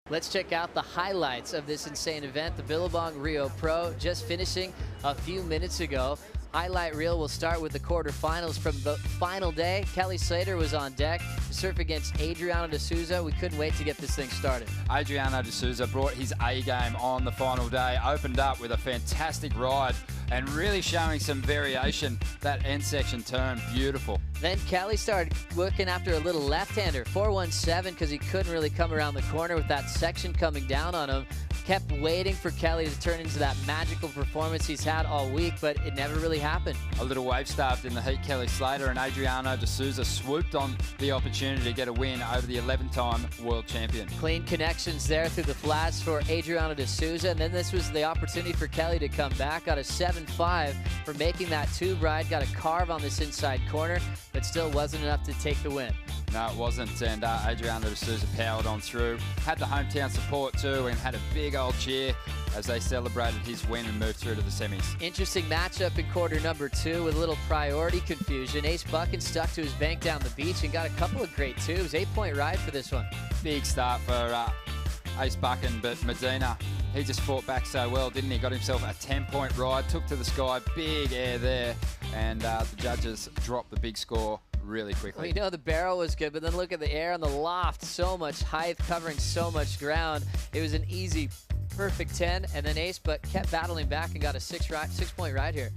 Let's check out the highlights of this insane event. The Billabong Rio Pro just finishing a few minutes ago. Highlight reel will start with the quarterfinals from the final day. Kelly Slater was on deck to surf against Adriano de Souza. We couldn't wait to get this thing started. Adriano de Souza brought his A game on the final day, opened up with a fantastic ride and really showing some variation. That end section turn, beautiful. Then Kelly started working after a little left-hander, 417, because he couldn't really come around the corner with that section coming down on him. Kept waiting for Kelly to turn into that magical performance he's had all week, but it never really happened. A little wave starved in the heat. Kelly Slater and Adriano de Souza swooped on the opportunity to get a win over the 11-time world champion. Clean connections there through the flats for Adriano de Souza, and then this was the opportunity for Kelly to come back. Got a 7.5 for making that tube ride, got a carve on this inside corner, but still wasn't enough to take the win. No, it wasn't, and Adriano de Souza powered on through. Had the hometown support too, and had a big old cheer as they celebrated his win and moved through to the semis. Interesting matchup in quarter number 2 with a little priority confusion. Ace Buchan stuck to his bank down the beach and got a couple of great tubes. 8-point ride for this one. Big start for Ace Buchan, but Medina, he just fought back so well, didn't he? Got himself a 10-point ride, took to the sky, big air there, and the judges dropped the big score really quickly. Well, you know, the barrel was good, but then look at the air on the loft. So much height, covering so much ground. It was an easy, perfect 10, and then Ace, but kept battling back and got a 6-point ride here.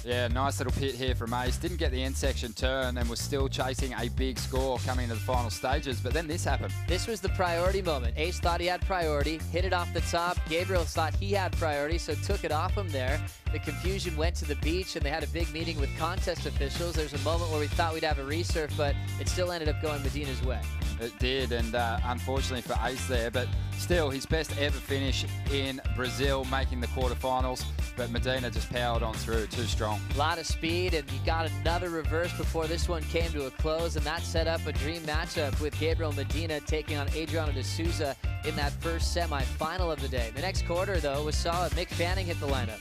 Yeah, nice little pit here from Ace. Didn't get the end section turn and was still chasing a big score coming into the final stages, but then this happened. This was the priority moment. Ace thought he had priority, hit it off the top. Gabriel thought he had priority, so took it off him there. The confusion went to the beach, and they had a big meeting with contest officials. There's a moment where we thought we'd have a resurf, but it still ended up going Medina's way. It did, and unfortunately for Ace there, but still his best ever finish in Brazil, making the quarterfinals, but Medina just powered on through, too strong. A lot of speed, and he got another reverse before this one came to a close, and that set up a dream matchup with Gabriel Medina taking on Adriano de Souza in that first semi-final of the day. The next quarter, though, was solid. Mick Fanning hit the lineup.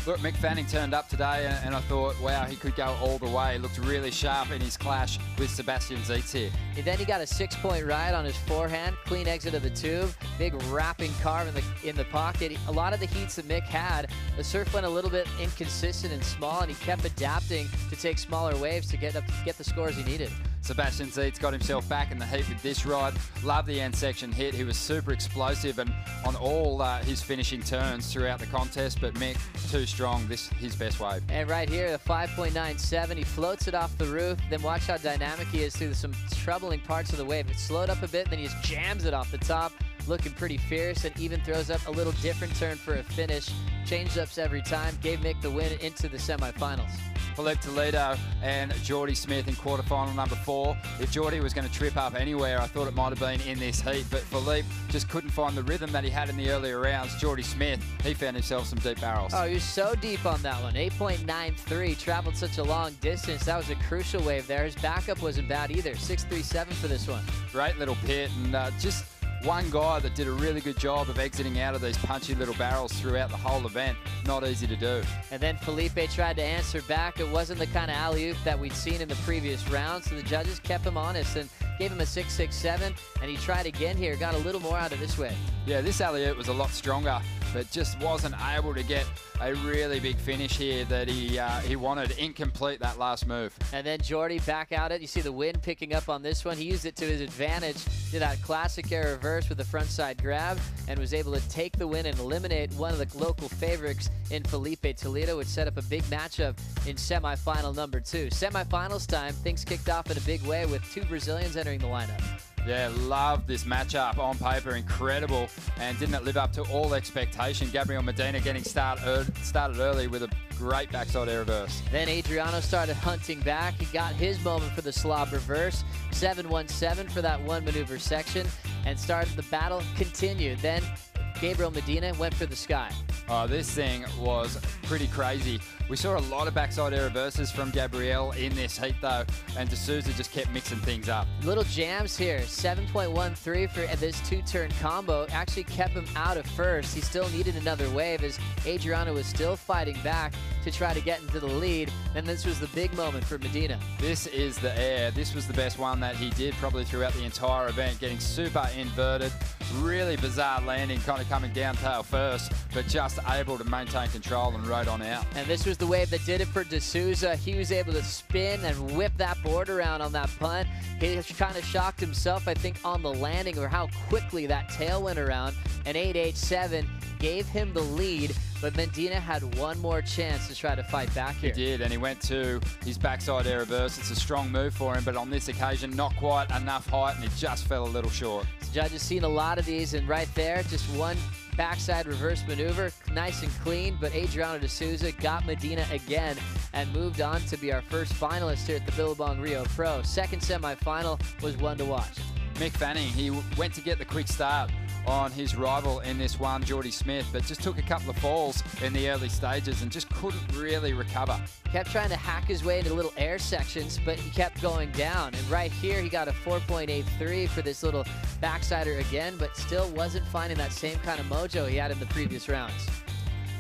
Look, Mick Fanning turned up today, and I thought, wow, he could go all the way. Looked really sharp in his clash with Sebastian Zietz here. And then he got a 6-point ride on his forehand, clean exit of the tube, big wrapping carve in the pocket. A lot of the heats that Mick had, the surf went a little bit inconsistent and small, and he kept adapting to take smaller waves to get the scores he needed. Sebastian Zietz got himself back in the heat with this ride. Loved the end section hit. He was super explosive and on all his finishing turns throughout the contest, but Mick, too strong, this his best wave. And right here, the 5.97, he floats it off the roof. Then watch how dynamic he is through some troubling parts of the wave. It slowed up a bit, then he just jams it off the top, looking pretty fierce, and even throws up a little different turn for a finish. Changed ups every time, gave Mick the win into the semifinals. Philippe Toledo and Geordie Smith in quarterfinal number 4. If Geordie was going to trip up anywhere, I thought it might have been in this heat, but Philippe just couldn't find the rhythm that he had in the earlier rounds. Geordie Smith, he found himself some deep barrels. Oh, he was so deep on that one. 8.93, traveled such a long distance. That was a crucial wave there. His backup wasn't bad either. 6.37 for this one. Great little pit, and just one guy that did a really good job of exiting out of these punchy little barrels throughout the whole event. Not easy to do. And then Felipe tried to answer back. It wasn't the kind of alley-oop that we'd seen in the previous round, so the judges kept him honest and gave him a 6.67, and he tried again here, got a little more out of this wave. Yeah, this alley-oop was a lot stronger, but just wasn't able to get a really big finish here that he wanted. Incomplete, that last move. And then Geordie back out it. You see the wind picking up on this one. He used it to his advantage, did that classic air reverse with the front side grab, and was able to take the win and eliminate one of the local favorites in Felipe Toledo, which set up a big matchup in semifinal number 2. Semifinals time, things kicked off in a big way with 2 Brazilians entering the lineup. Yeah, loved this matchup. On paper, incredible, and didn't live up to all expectation. Gabriel Medina getting started early with a great backside air reverse. Then Adriano started hunting back. He got his moment for the slob reverse. 7.17 for that one maneuver section, and started the battle continued. Then Gabriel Medina went for the sky. Oh, this thing was pretty crazy. We saw a lot of backside air reverses from Gabriel in this heat though, and de Souza just kept mixing things up. Little jams here, 7.13 for this 2-turn combo. Actually kept him out of first. He still needed another wave as Adriano was still fighting back to try to get into the lead. And this was the big moment for Medina. This is the air. This was the best one that he did probably throughout the entire event, getting super inverted, Really bizarre landing, kind of coming down tail first, but just able to maintain control and rode on out. And this was the wave that did it for D'Souza. He was able to spin and whip that board around on that punt. He kind of shocked himself, I think, on the landing or how quickly that tail went around. And 887 gave him the lead, but Medina had one more chance to try to fight back here. He did, and he went to his backside air reverse. It's a strong move for him, but on this occasion, not quite enough height, and he just fell a little short. The judge has seen a lot of these, and right there, just one backside reverse maneuver, nice and clean, but Adriano D'Souza got Medina again and moved on to be our first finalist here at the Billabong Rio Pro. Second semifinal was one to watch. Mick Fanning, he went to get the quick start on his rival in this one, Jordy Smith, but just took a couple of falls in the early stages and just couldn't really recover. Kept trying to hack his way into little air sections, but he kept going down. And right here, he got a 4.83 for this little backsider again, but still wasn't finding that same kind of mojo he had in the previous rounds.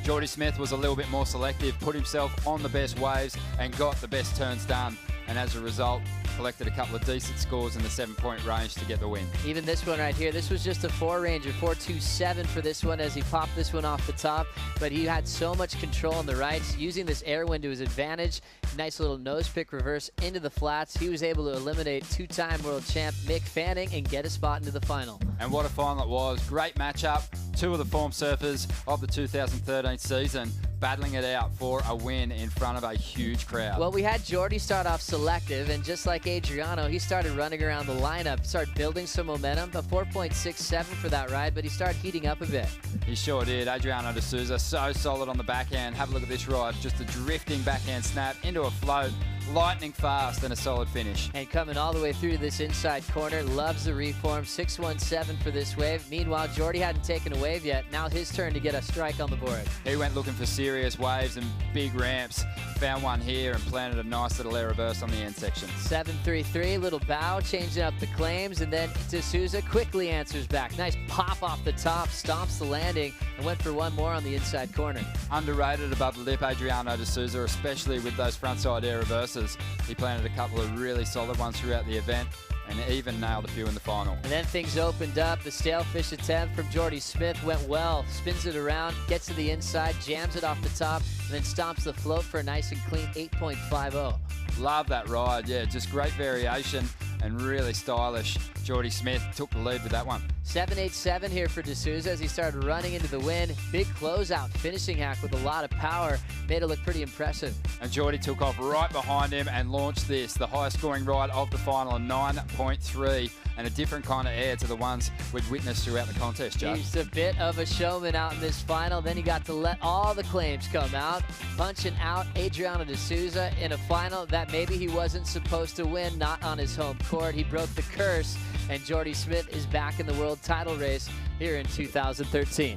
Jordy Smith was a little bit more selective, put himself on the best waves and got the best turns done. And as a result, collected a couple of decent scores in the 7-point range to get the win. Even this one right here, this was just a 4-ranger, 4.27 for this one as he popped this one off the top, but he had so much control on the rights, using this air wind to his advantage. Nice little nose pick reverse into the flats. He was able to eliminate two-time world champ Mick Fanning and get a spot into the final. And what a final it was. Great matchup. Two of the form surfers of the 2013 season battling it out for a win in front of a huge crowd. Well, we had Jordy start off selective, and just like Adriano, he started running around the lineup, started building some momentum, a 4.67 for that ride, but he started heating up a bit. He sure did. Adriano D'Souza, so solid on the backhand. Have a look at this ride. Just a drifting backhand snap into a float, lightning fast, and a solid finish. And coming all the way through to this inside corner, loves the reform, 6.17 for this wave. Meanwhile, Jordy hadn't taken a wave yet. Now his turn to get a strike on the board. He went looking for serious waves and big ramps. Found one here and planted a nice little air reverse on the end section. 7.33, little bow, changing up the claims, and then D'Souza quickly answers back. Nice pop off the top, stomps the landing, and went for one more on the inside corner. Underrated above the lip, Adriano D'Souza, especially with those frontside air reverses. He planted a couple of really solid ones throughout the event and even nailed a few in the final. And then things opened up. The stalefish attempt from Jordy Smith went well. Spins it around, gets to the inside, jams it off the top, and then stomps the float for a nice and clean 8.50. Love that ride. Yeah, just great variation and really stylish. Jordy Smith took the lead with that one. 7.87 here for D'Souza as he started running into the wind. Big closeout, finishing hack with a lot of power. Made it look pretty impressive. And Jordy took off right behind him and launched this, the highest scoring ride of the final, a 9.3, and a different kind of air to the ones we'd witnessed throughout the contest, Joe. He's a bit of a showman out in this final. Then he got to let all the claims come out, punching out Adriano D'Souza in a final that maybe he wasn't supposed to win, not on his home court. He broke the curse, and Jordy Smith is back in the world title race here in 2013.